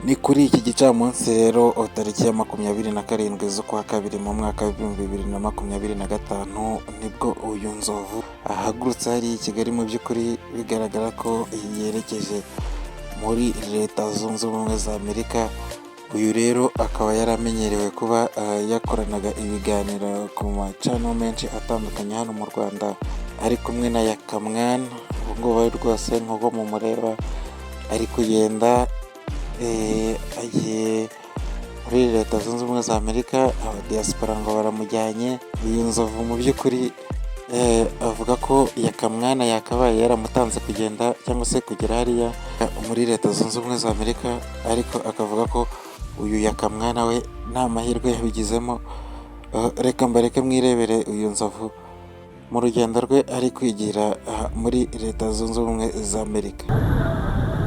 Ni kuri iki gicamunsi rero tariki ya 27 z'ukwa kabiri mu mwaka w'ibihumbi 2025 nibwo uyu nzovu ahagurutse hari i Kigali. Mu by'ukuri bigaragara ko yerekeje muri Leta Zunze Ubumwe za Amerika. Uyu rero akaba yaramenyerewe kuba yakoranaga ibiganiro ku macano menshi atandukanye hano mu Rwanda, ari kumwe na Yakamwana. Ubu ngubu rwose nk'uko mumureba ari kugenda agiye muri Leta Zunze Ubumwe za Amerika. Abadiaspora ngo baramujyanye. Uyu nzovu mu by'ukuri avuga ko Yakamwana yakabaye yaramutanze kugenda cyangwa se kugera hariya muri Leta Zunze Ubumwe za Amerika, ariko akavuga ko uyu Yakamwana we nta mahirwe yabigizemo. Reka mbareke mwirebere uyu nzovu mu rugendo rwe ari kwigira muri Leta Zunze Ubumwe za Amerika.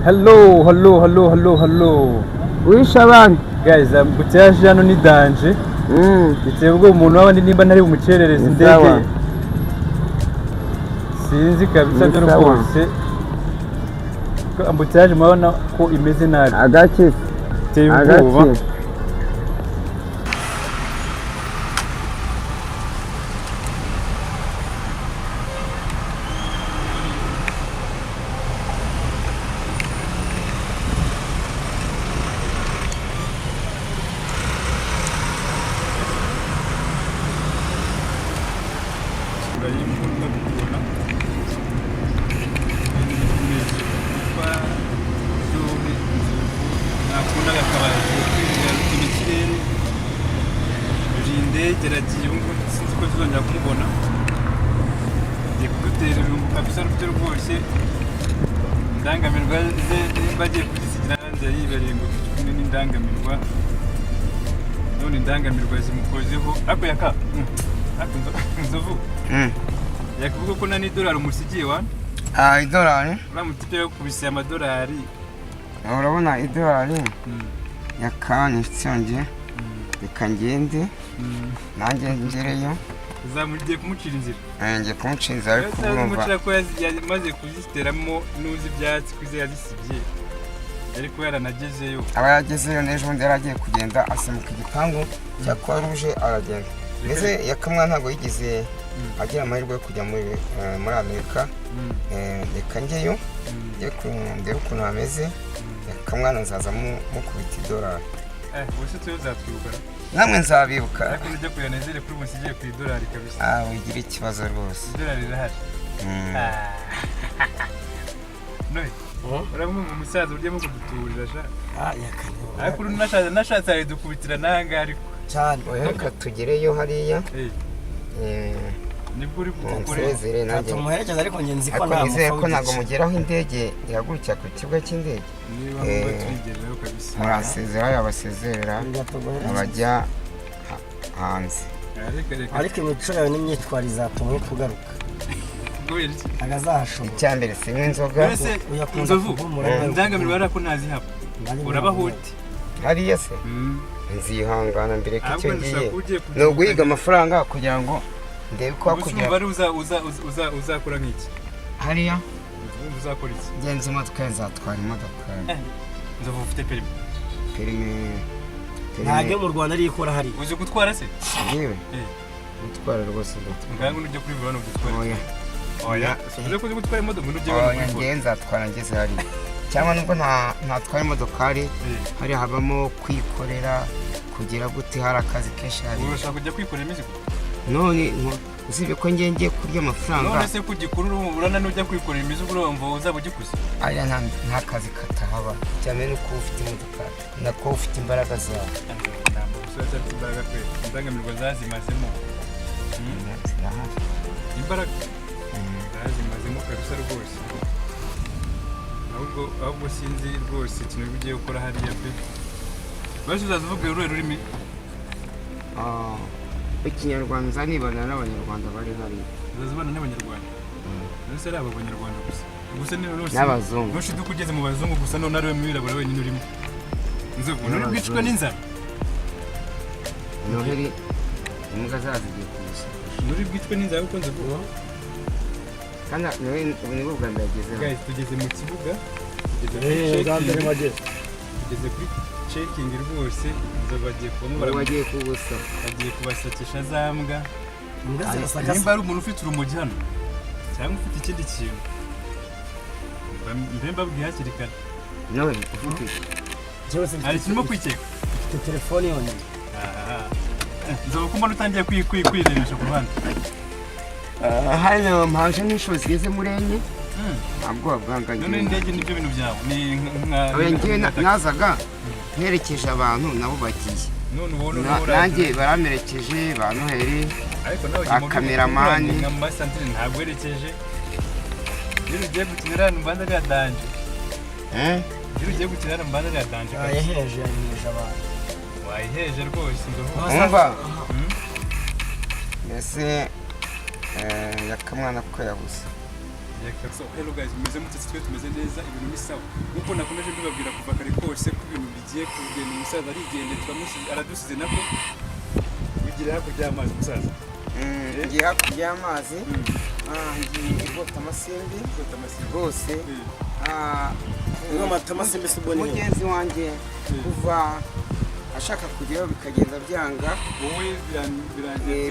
Hello. Wishe abandi Guys, butyaje hano ni danje. Biteye ubwo umuntu wabandi nimba ntari bumucerereza indege. Sinzi kabisa byo rwose. Butyaje mubona ko imeze nabi. agaki Biteye ubwoba. Geragiye ubu sinzi ko tuzongera kumubona. Ngiye kudutera ibintu kabisa rufite rwose. Indangamirwa ze bagiye kuzisigira hanze yibereye ngo tujye n'indangamirwa. None indangamirwa zimukozeho ako yaka ako nzovu yakuvuga ko nani dollar umusigiye wa idolari uramutse yo kubisiya amadolari. urabona idolari yakanye cyonge reka ngende nanjye ngereyo. Uzamugiye kumucira inzira. Ngiye kumucira inzira ariko urumva ko yamaze kuziteramo n'uzi ibyatsi kwize yazisibye, ariko yaranagezeyo. aba yagezeyo n'ejo bundi yaragiye kugenda asemuka igipangu cya Croix Rouge aragenda. Mbese Yakamwana ntabwo yigize agira amahirwe yo kujya muri Amerika. Reka njyeyo ndebe ukuntu hameze. Yakamwana nzaza mukubita idolari. Ubuse tuyo zatwibuka namwe nzabibuka, ariko nujya kuyanezere kuri musigiye ku idolari kabisa. wigira ikibazo rwose. Idolari rirahari. Noye urabona umusaza urya mu kuduturira sha. Yakamwana ariko nashatse ari dukubitira nanga ariko cyane. Reka tugereyo hariya. Nibwo uri kudukorera. Nsezere nanjye tumuherekeza, ariko nge nzi ko nta nizeye ko ntabwo mugeraho indege ihagurukira ku kibuga cy'indege. Niba ngo turigezeho kabisa. Murasezera yabasezerera abajya hanze. ariko imico yawe n'imyitwarire izatuma kugaruka agazahashobora. Icyambere sinywa inzoga. Nzovu indangamirwa ariko ntazihaba urabaho uti hariya se nzihangana mbere ko icyo ngiye ni uguhiga amafaranga kugira ngo ndebe ko hakugira. uzakora nk'iki hariya uzakora iki? ngenzi imodoka nzatwara imodoka. Nzovu ufite perimi ntabwo mu Rwanda ari ikora hari. uzi gutwara se? yewe gutwara rwose ngango nujya kuri bibano gutwara. oya uzi ko gutwara imodoka nujya ngenzi nzatwara ngeze hariya. cyangwa nubwo ntatwara imodokari hari habamo kwikorera kugira gute, hari akazi kenshi hari. urashaka kujya kwikorera imizigo? none usibye ko ngiye kurya amafaranga. none se kugikuru urana nujya kwikorera imizigo urumva uzaba ugikuze? aya nta kazi katahaba cyane nuko ufite imodoka nako ufite imbaraga zawe. ntabwo usoza imbaraga kwe indangamirwa zazimazemo imbaraga zazimazemo kabisa rwose. ahubwo sinzi rwose ikintu ugiye gukora hariya pe. basi uzavuga uruhe rurimi? ikinyarwanda nzanibana n'abanyarwanda bari hariya. uzazibana n'abanyarwanda? nose ari abo banyarwanda gusa n'abazungu. ntushiduka ugeze mu bazungu gusa none ari we mwirabura wenyine urimo. nzovu nuri bwicwa n'inzara? noheri imbwa zazigiye kumusaka. nuri bwicwa n'inzara kuko nzovu kandi ubu ni bwo bwa mbere ageze. tugeze mu kibuga. bwa mbere mageze bageze kuri cekingi rwose inzovu bagiye bagiye kubusa bagiye kubasakisha za mbwa imbwa zirasaka nimba ari umuntu ufite urumogi hano cyangwa ufite ikindi kintu mbe mbabwiye hakiri kare nawe ufite hari ikintu kwikeka ufite telefone yonyine nzovu ko mbona utangiye kwirebesha ku ruhande hano mpanje n'inshuro zigeze muri enye ntabwo bwanganye none indege nibyo bintu byawe ni ngiye nazaga mperekeje abantu nabo bagiye none ubona nanjye baramerekeje ba Noheli bakameramani nka masantire ntabwo werekeje iyo ugiye gukinira hano mbanda ari danje iyo ugiye gukinira hano mbanda ari danje yaheje abantu wayiheje rwose ndoho umva mbese yakamwana ko yabuze So hello guys, meze mutse twe tumeze neza ibintu ni sawa nkuko nakomeje mbibabwira kuva kare kose ko ibintu bigiye kugenda umusaza arigende turamusize aradusize nako bigira hakujya amazi musaza ngiye hakujya amazi ngiye igota amasimbi rwose ngo matamasimbi subone mugenzi wanjye kuva ashaka kugeraho bikagenda byanga wowe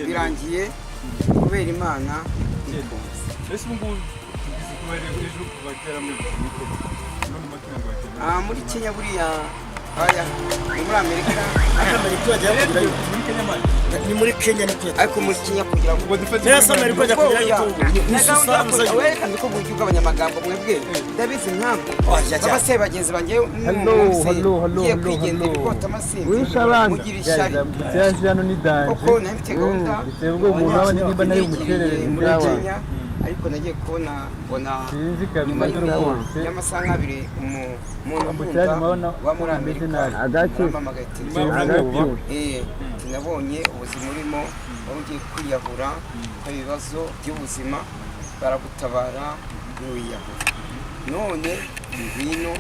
birangiye kubera Imana ese ubu muri Kenya buriya muri Amerika ni muri Kenya ariko muri Kenya kugira ngo neza Amerika ajya kugira ngo werekane ko buryo bw'abanyamagambo mwebwe ndabizi ntabwo abase bagenzi banjye ngiye kwigendera ibikota amasimbi mugira ishyari kuko nabifite gahunda muri Kenya ariko nagiye mbona nyuma y'amasaha abiri umuntu ukunda wa muri Amerika aramamagaye nabonye ubuzima urimo wari ugiye kwiyahura ibibazo by'ubuzima baragutabara ntiwiyahura none ngwino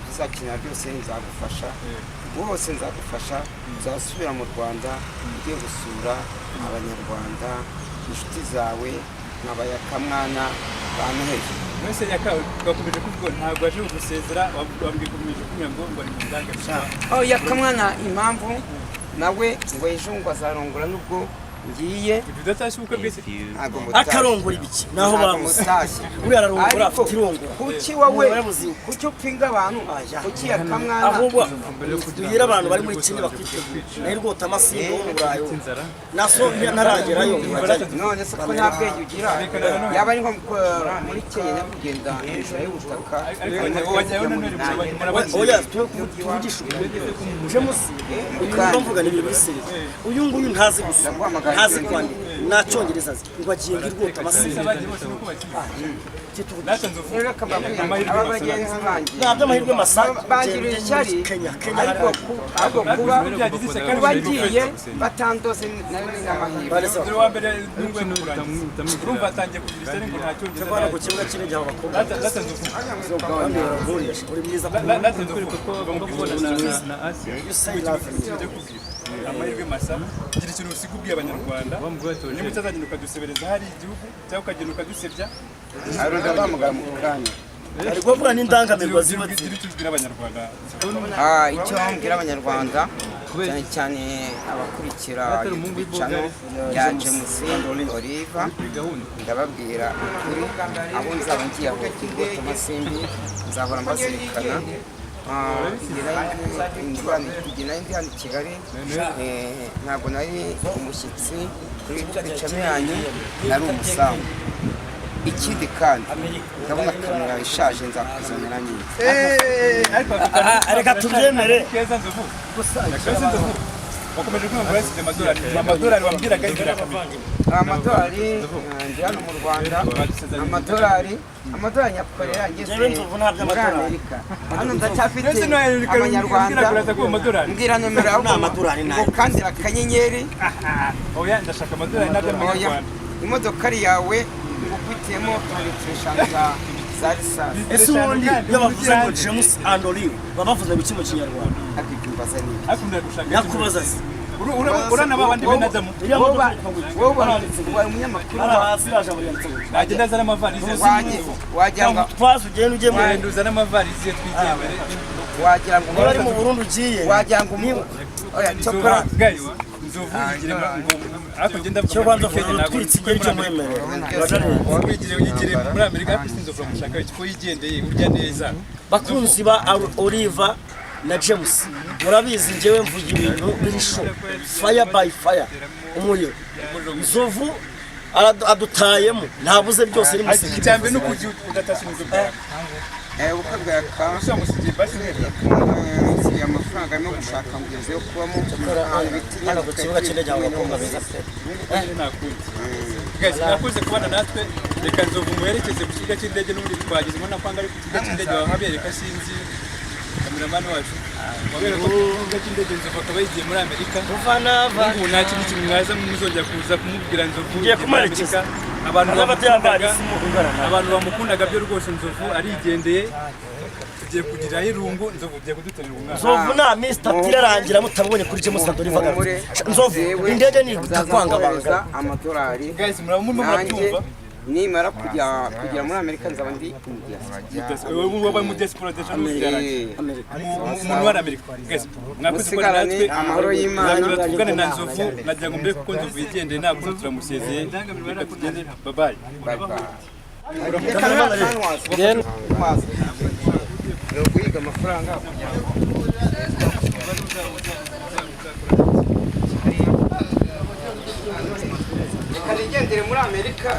uzakenera byose nzagufasha bose nzagufasha uzasubira mu Rwanda ugiye gusura abanyarwanda inshuti zawe n'abayakamwana ba Noheli mwese yakomeje kuvuga ntabwo aje gusezera wambwiye kumije kumenya ngo ari mu ndanga yakamwana impamvu nawe ngo ejo ngo azarongora nubwo ngiye bidatashye ubukwe bwese akarongora ibiki naho bamutashye uriya ararongora afite irongora kuki wowe kuki upinga abantu kuki yakamwana ahubwo kugira abantu bari muri Kenya bakwitegura nayo rwota amasimbo y'uburayo naso ntaragerayo none se ko nta bwenge ugira yaba ari nko muri Kenya kugenda hejuru y'ubutaka oya tuvugisha uje musi mvuga ni ibintu bisiri uyu nguyu ntazi gusa ntazi kwandika nacyongereza azi ngo agiye ngirwota amasimbo amahirwe masa bagiriye ishyari ariko kuba bagiye batandoze n'amahirwe wa mbere urumva atangiye kugira ishyari ngo ntacyongereza bana ku kibuga cy'indege aho bakobwa uri mwiza kuko bagomba kubona na Asia amahirwe masa kugira ikintu usiga ubwiye abanyarwanda niba utazagenda ukadusebereza hari igihugu cyangwa ukagenda ukadusebya aronda bamugara mu kanya ari kuvuga n'indangamirwa ziba tubwira abanyarwanda icyo mbwira abanyarwanda cyane cyane abakurikira ibicano bya James Oliva ndababwira kuri abo nzaba ngiye aho kigota amasimbi nzahora mbazirikana kugena indi hano i Kigali ntabwo nari umushyitsi kuri bicamo yanyu nari umusambu ikindi kandi ndabona kamera ishaje nzakuzanira nyine reka tubyemere wakomeje kumva basize amadolari wambwiraga imbere ya kamera amadolari ndi hano mu Rwanda amadolari nyakorera ngeze muri Amerika hano ndacyafite abanyarwanda mbwira nomero yawe kandi akanyenyeri oya ndashaka amadolari n'abanyarwanda imodoka yawe ngufitiyemo litiro 5 za lisansi ese ubundi iyo bavuze ngo James Oliva baba bavuze biki mu Kinyarwanda akikubaza ni akunda gushaka yakubaza se urana babandi benadamu wowe umunyamakuru agenda azana amavarisi wajyanga twaje ugenda uje mu nduza n'amavarisi twigendere wagira ngo niba ari mu Burundi ugiye wagira ngo oya cyokora guys nzovu yigire ariko genda cyo banza twitsi igihe cyo mwemerera yigire muri Amerika afite inzovu mushaka ko yigendeye urya neza bakunzi ba Oliver na James murabizi njyewe mvuga ibintu biri show fire by fire umuriro nzovu adutayemo ntabuze byose ni musiki cyambe no kugira udatasha inzovu ubukwe bwa kansa musigiye basi amafaranga no gushaka mugeze yo kubamo ahantu bitiriye hano ku kibuga cy'indege aho bakobwa beza pe guys nakoze kubana natwe reka nzovu muherekeze ku kibuga cy'indege n'ubundi twagize mbona kwanga ari ku kibuga cy'indege wahabereka sinzi kameramani wacu wabera ko kibuga cy'indege nzovu akaba yigiye muri Amerika ubu nta kintu kimwe mwaza muzongera kuza kumubwira nzovu ngiye kumarekeza abantu bamukundaga byo rwose nzovu arigendeye tugiye kugira irungu nzovu ugiye kuduterera umwana nzovu na Mr tirarangira mutabonye kuri James Adoriva nzovu indege ni takwanga banga amadolari guys murabumwe murabyumva nimara kujya muri Amerika nzaba ndi mu diaspora deja umuntu wa Amerika guys mwakoze ko natwe amahoro y'Imana tuvugane na nzovu nagira ngo mbere kuko nzovu yigendeye ntabwo turamusezeye reka tugende bye bye no guhiga amafaranga kanigendere muri Amerika